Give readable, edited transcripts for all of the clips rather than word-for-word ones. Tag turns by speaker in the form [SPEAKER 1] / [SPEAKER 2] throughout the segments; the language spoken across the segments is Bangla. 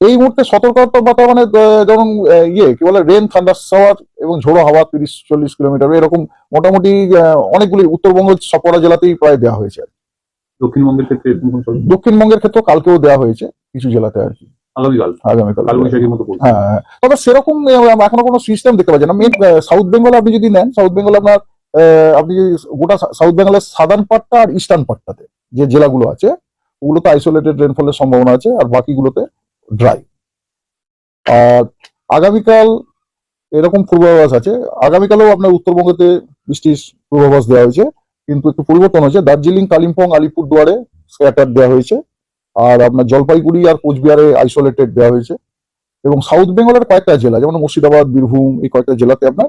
[SPEAKER 1] এই মুহূর্তে সতর্কতা মানে যেমন কি বলে রেন থান্ডার শাওয়ার এবং ঝোড়ো হাওয়া 30-40 কিলোমিটার এরকম মোটামুটি অনেকগুলি উত্তরবঙ্গের সবকটা জেলাতেই প্রায় দেওয়া হয়েছে।
[SPEAKER 2] দক্ষিণবঙ্গের ক্ষেত্রে এরকম কোনো সতর্কতা?
[SPEAKER 1] দক্ষিণবঙ্গের ক্ষেত্রেও কালকেও দেওয়া হয়েছে কিছু জেলাতে আর কি। আগামীকাল
[SPEAKER 2] কালবৈশাখীর মতো পড়ছে।
[SPEAKER 1] হ্যাঁ, তবে সেরকম এখনো কোনো সিস্টেম দেখতে পাচ্ছি না। মেন সাউথ বেঙ্গল আপনি যদি নেন, সাউথ বেঙ্গল আপনার আপনি যদি গোটা সাউথ বেঙ্গলের সাদার্ন পার্টটা আর ইস্টার্ন পার্টটাতে যে জেলাগুলো আছে ওগুলোতে আইসোলেটেড রেনফলের সম্ভাবনা আছে, আর বাকিগুলোতে ড্রাই। আর আগামীকাল এরকম পূর্বাভাস আছে, আগামীকালেও আপনার উত্তরবঙ্গতে বৃষ্টির পূর্বাভাস দেওয়া হয়েছে, কিন্তু একটু পরিবর্তন হয়েছে। দার্জিলিং, কালিম্পং, আলিপুরদুয়ারে স্ক্যাটার দেওয়া হয়েছে, আর আপনার জলপাইগুড়ি আর কোচবিহারে আইসোলেটেড দেওয়া হয়েছে। এবং সাউথ বেঙ্গলের কয়েকটা জেলা যেমন মুর্শিদাবাদ, বীরভূম, এই কয়েকটা জেলাতে আপনার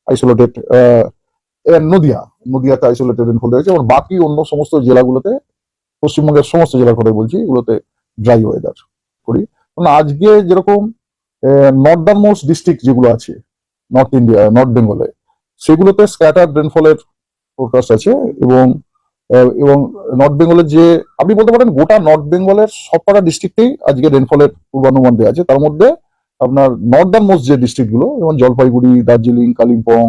[SPEAKER 1] আইসোলেটেড, নদিয়াতে আইসোলেটেড রেনফল দেওয়া হয়েছে। এবং বাকি অন্য সমস্ত জেলাগুলোতে, পশ্চিমবঙ্গের সমস্ত জেলার কথা বলছি, এগুলোতে ড্রাই ওয়েদার করি। কারণ আজকে যেরকম নর্দার্ন মোস্ট ডিস্ট্রিক্ট যেগুলো আছে নর্থ ইন্ডিয়া, নর্থ বেঙ্গলে, সেগুলোতে স্ক্যাটার রেনফলের ফোরকাস্ট আছে। এবং এবং নর্থ বেঙ্গলের যে আপনি বলতে পারেন গোটা নর্থ বেঙ্গলের সবকটা ডিস্ট্রিক্টেই আজকে রেনফলের পূর্বানুমান দেওয়া আছে। তার মধ্যে আপনার নর্দার্ন মোস্ট যে ডিস্ট্রিক্ট গুলো যেমন জলপাইগুড়ি, দার্জিলিং, কালিম্পং,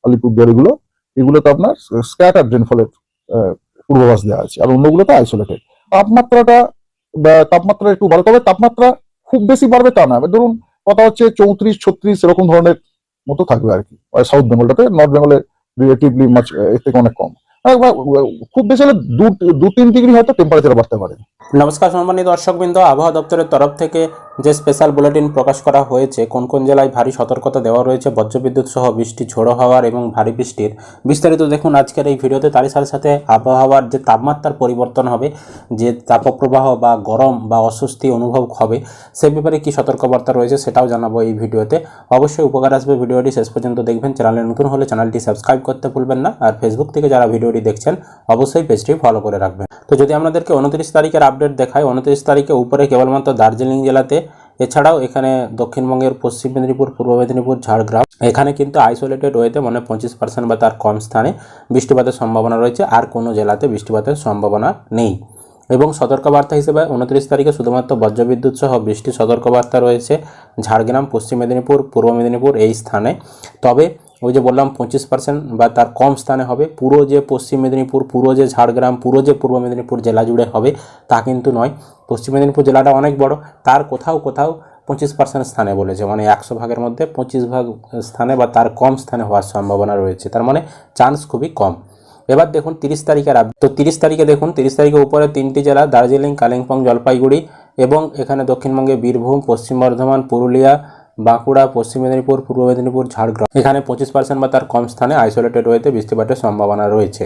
[SPEAKER 1] আলিপুরদুয়ার, এগুলোতে আপনার স্ক্যাটার রেনফলের পূর্বাভাস দেওয়া আছে, আর অন্যগুলোতে আইসোলেটেড। তাপমাত্রা একটু বাড়বে, তবে তাপমাত্রা খুব বেশি বাড়বে তা না। ধরুন কথা হচ্ছে 34-36 এরকম ধরনের মতো থাকবে আর কি সাউথ বেঙ্গলটাতে। নর্থ বেঙ্গলে রিলেটিভলি মাছ এর থেকে অনেক কম। খুব বেশি হলে 2-3 ডিগ্রি হয়তো টেম্পারেচার বাড়তে পারে।
[SPEAKER 3] নমস্কার সম্মানিত দর্শকবৃন্দ, আবহাওয়া দপ্তরের তরফ থেকে যে স্পেশাল বুলেটিন প্রকাশ করা হয়েছে, কোন কোন জেলায় ভারী সতর্কতা দেওয়া রয়েছে বজ্রবিদ্যুৎ সহ বৃষ্টি, ঝোড়ো হাওয়ার এবং ভারী বৃষ্টির বিস্তারিত দেখুন আজকের এই ভিডিওতে। তারই সাথে সাথে আবহাওয়ার যে তাপমাত্রার পরিবর্তন হবে, যে তাপপ্রবাহ বা গরম বা অস্বস্তি অনুভব হবে, সে ব্যাপারে কী সতর্কবার্তা রয়েছে সেটাও জানাবো এই ভিডিওতে। অবশ্যই উপকার আসবে, ভিডিওটি শেষ পর্যন্ত দেখবেন। চ্যানেলে নতুন হলে চ্যানেলটি সাবস্ক্রাইব করতে ভুলবেন না, আর ফেসবুক থেকে যারা ভিডিওটি দেখছেন অবশ্যই পেজটি ফলো করে রাখবেন। তো যদি আপনাদেরকে 29 তারিখের আপডেট দেখায়, 29 তারিখে উপরে কেবলমাত্র দার্জিলিং জেলাতে, এছাড়াও এখানে দক্ষিণবঙ্গের পশ্চিম মেদিনীপুর, পূর্ব মেদিনীপুর, ঝাড়গ্রাম, এখানে কিন্তু আইসোলেটেড ওয়েতে মানে 25% বা তার কম স্থানে বৃষ্টিপাতের সম্ভাবনা রয়েছে। আর কোনো জেলাতে বৃষ্টিপাতের সম্ভাবনা নেই। এবং সতর্কবার্তা হিসেবে 29 তারিখে শুধুমাত্র বজ্রবিদ্যুৎ সহ বৃষ্টির সতর্কবার্তা রয়েছে ঝাড়গ্রাম, পশ্চিম মেদিনীপুর, পূর্ব মেদিনীপুর এই স্থানে। তবে ওই যে বললাম 25% বা তার কম স্থানে হবে। পুরো যে পশ্চিম মেদিনীপুর, পুরো যে ঝাড়গ্রাম, পুরো যে পূর্ব মেদিনীপুর জেলা জুড়ে হবে তা কিন্তু নয়। পশ্চিম মেদিনীপুর জেলাটা অনেক বড়, তার কোথাও কোথাও 25% স্থানে বলেছে, মানে 100 ভাগের মধ্যে 25 ভাগ স্থানে বা তার কম স্থানে হওয়ার সম্ভাবনা রয়েছে। তার মানে চান্স খুবই কম। এবার দেখুন 30 তারিখের তো 30 তারিখে দেখুন, 30 তারিখে উপরে 3টি জেলা দার্জিলিং, কালিম্পং, জলপাইগুড়ি, এবং এখানে দক্ষিণবঙ্গে বীরভূম, পশ্চিম বর্ধমান, পুরুলিয়া, বাঁকুড়া, পশ্চিম মেদিনীপুর, পূর্ব মেদিনীপুর, ঝাড়গ্রাম, এখানে 25% বা তার কম স্থানে আইসোলেটেড ওয়েতে বৃষ্টিপাতের সম্ভাবনা রয়েছে।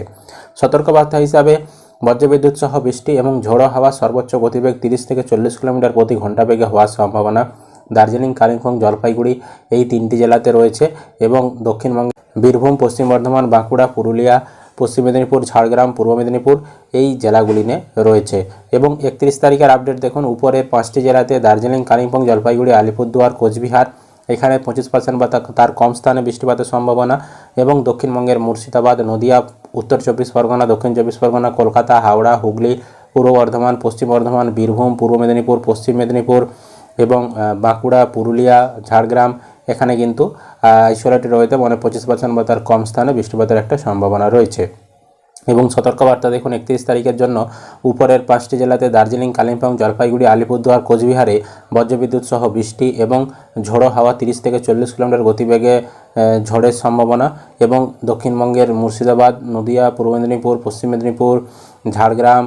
[SPEAKER 3] সতর্কবার্তা হিসাবে বজ্রবিদ্যুৎ সহ বৃষ্টি এবং ঝোড়ো হাওয়া সর্বোচ্চ গতিবেগ 30 থেকে 40 কিলোমিটার প্রতি ঘন্টা বেগে হওয়ার সম্ভাবনা দার্জিলিং, কালিম্পং, জলপাইগুড়ি এই 3টি জেলাতে রয়েছে। এবং দক্ষিণবঙ্গে বীরভূম, পশ্চিম বর্ধমান, বাঁকুড়া, পুরুলিয়া, পশ্চিম মেদিনীপুর, ঝাড়গ্রাম, পূর্ব মেদিনীপুর এই জেলাগুলি নিয়ে রয়েছে। এবং 31 তারিখের আপডেট দেখুন, উপরে 5টি জেলাতে দার্জিলিং, কালিম্পং, জলপাইগুড়ি, আলিপুরদুয়ার, কোচবিহার, এখানে 25% বা তার কম স্থানে বৃষ্টিপাতের সম্ভাবনা। এবং দক্ষিণবঙ্গের মুর্শিদাবাদ, নদিয়া, উত্তর 24 পরগনা, দক্ষিণ 24 পরগনা, কলকাতা, হাওড়া, হুগলি, পূর্ব বর্ধমান, পশ্চিম বর্ধমান, বীরভূম, পূর্ব মেদিনীপুর, পশ্চিম মেদিনীপুর এবং বাঁকুড়া, পুরুলিয়া, ঝাড়গ্রাম, এখানে কিন্তু আইসোলেটেড ওয়েতে মানে 25% বা তার কম স্থানে বৃষ্টিপাতের একটা সম্ভাবনা রয়েছে। এবং সতর্কবার্তা দেখুন 31 তারিখের জন্য, উপরের 5টি জেলাতে দার্জিলিং, কালিম্পং, জলপাইগুড়ি, আলিপুরদুয়ার, কোচবিহারে বজ্রবিদ্যুৎ সহ বৃষ্টি এবং ঝোড়ো হাওয়া 30 থেকে 40 কিলোমিটার গতিবেগে ঝড়ের সম্ভাবনা। এবং দক্ষিণবঙ্গের মুর্শিদাবাদ, নদিয়া, পূর্ব মেদিনীপুর, পশ্চিম মেদিনীপুর, ঝাড়গ্রাম,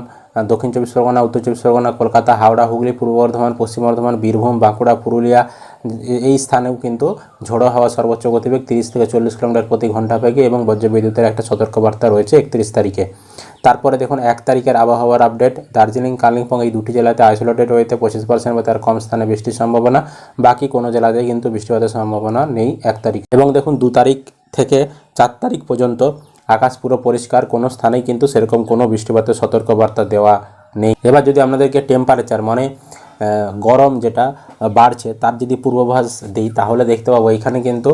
[SPEAKER 3] দক্ষিণ 24 পরগনা, উত্তর 24 পরগনা, কলকাতা, হাওড়া, হুগলি, পূর্ব বর্ধমান, পশ্চিম বর্ধমান, বীরভূম, বাঁকুড়া, পুরুলিয়া এই স্থানেও কিন্তু ঝোড়ো হাওয়া সর্বোচ্চ গতিবেগ 30 থেকে 40 কিলোমিটার প্রতি ঘন্টা বেগে এবং বজ্রবিদ্যুতের একটা সতর্কবার্তা রয়েছে 31 তারিখে। তারপরে দেখুন 1 তারিখের আবহাওয়ার আপডেট, দার্জিলিং, কালিম্পং এই দুটি জেলাতে আইসোলেটেড ওয়েতে 25% বা তার কম স্থানে বৃষ্টির সম্ভাবনা। বাকি কোনো জেলাতে কিন্তু বৃষ্টিপাতের সম্ভাবনা নেই 1 তারিখ। এবং দেখুন 2 তারিখ থেকে 4 তারিখ পর্যন্ত আকাশ পুরো পরিষ্কার, কোনো স্থানেই কিন্তু সেরকম কোনো বৃষ্টিপাতের সতর্কবার্তা দেওয়া নেই। এবার যদি আপনাদেরকে টেম্পারেচার মানে গরম যেটা বাড়ছে তার যদি পূর্বাভাস দিই, তাহলে দেখতে পাবো এখানে কিন্তু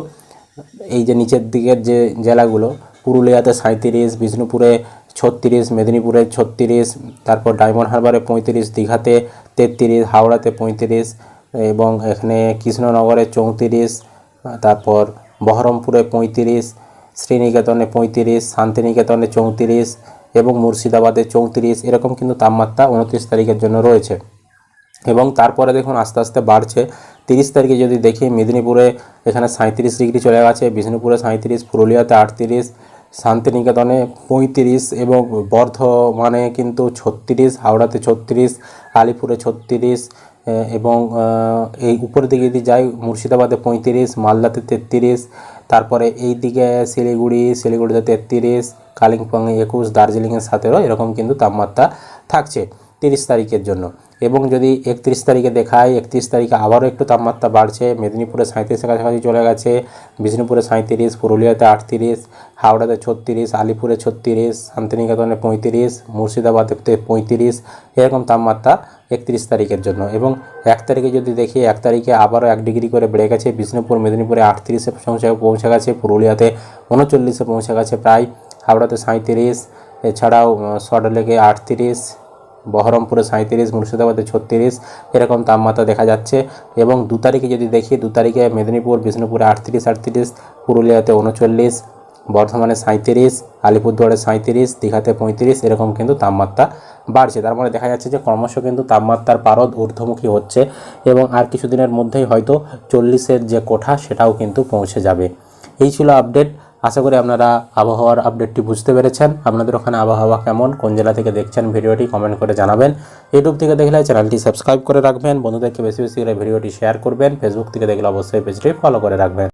[SPEAKER 3] এই যে নিচের দিকের যে জেলাগুলো, পুরুলিয়াতে 37, বিষ্ণুপুরে 36, মেদিনীপুরে 36, তারপর ডায়মন্ড হারবারে 35, দীঘাতে 33, হাওড়াতে 35, এবং এখানে কৃষ্ণনগরে 34, তারপর বহরমপুরে 35, শ্রীনিকেতনে 35, শান্তিনিকেতনে 34 এবং মুর্শিদাবাদে 34, এরকম কিন্তু তাপমাত্রা 29 তারিখের জন্য রয়েছে। এবং তারপরে দেখুন আস্তে আস্তে বাড়ছে। 30 তারিখে যদি দেখি মেদিনীপুরে এখানে 37 ডিগ্রি চলে গেছে, বিষ্ণুপুরে 37, পুরুলিয়াতে 38, শান্তিনিকেতনে 35 এবং বর্ধমানে কিন্তু 36, হাওড়াতে 36, আলিপুরে 36 এবং এই উপরের দিকে যদি যাই মুর্শিদাবাদে 35, মালদাতে 33, তারপরে এই দিকে শিলিগুড়িতে 33, কালিম্পংয়ে 21, দার্জিলিংয়ে 17, এরকম কিন্তু তাপমাত্রা থাকছে 30 তারিখের জন্য। এবং যদি 31 তারিখে দেখায়, 31 তারিখে আবারও একটু তাপমাত্রা বাড়ছে, মেদিনীপুরে 37-এর কাছাকাছি চলে গেছে, বিষ্ণুপুরে 37, পুরুলিয়াতে 38, হাওড়াতে 36, আলিপুরে 36, শান্তিনিকেতনে 35, মুর্শিদাবাদে 35, এরকম তাপমাত্রা 31 তারিখের জন্য। এবং 1 তারিখে যদি দেখি, 1 তারিখে আবারও 1 ডিগ্রি করে বেড়ে গেছে, বিষ্ণুপুর মেদিনীপুরে 38-এ পৌঁছে গেছে, পুরুলিয়াতে 39-এ পৌঁছে গেছে প্রায়, হাওড়াতে 37, এছাড়াও সল্টলেকে 38, বহরমপুরে 37, মুর্শিদাবাদে 36, এরকম তাপমাত্রা দেখা যাচ্ছে। এবং 2 তারিখে যদি দেখি, 2 তারিখে মেদিনীপুর বিষ্ণুপুরে 38, পুরুলিয়াতে 39, বর্ধমানে 37, আলিপুরদুয়ারে 37, দীঘাতে 35, এরকম কিন্তু তাপমাত্রা বাড়ছে। তার মানে দেখা যাচ্ছে যে ক্রমশ কিন্তু তাপমাত্রার পারদ ঊর্ধ্বমুখী হচ্ছে এবং আর কিছুদিনের মধ্যেই হয়তো 40-এর যে কোঠা সেটাও কিন্তু পৌঁছে যাবে। এই ছিল আপডেট। আশা করি আপনারা আবহাওয়ার আপডেটটি বুঝতে পেরেছেন। আপনাদের ওখানে আবহাওয়া কেমন, কোন জেলা থেকে দেখছেন ভিডিওটি কমেন্ট করে জানাবেন। ইউটিউব থেকে দেখলে চ্যানেলটি সাবস্ক্রাইব করে রাখবেন, বন্ধুদেরকে বেশি বেশি করে ভিডিওটি শেয়ার করবেন, ফেসবুক থেকে দেখলে অবশ্যই পেজটি ফলো করে রাখবেন।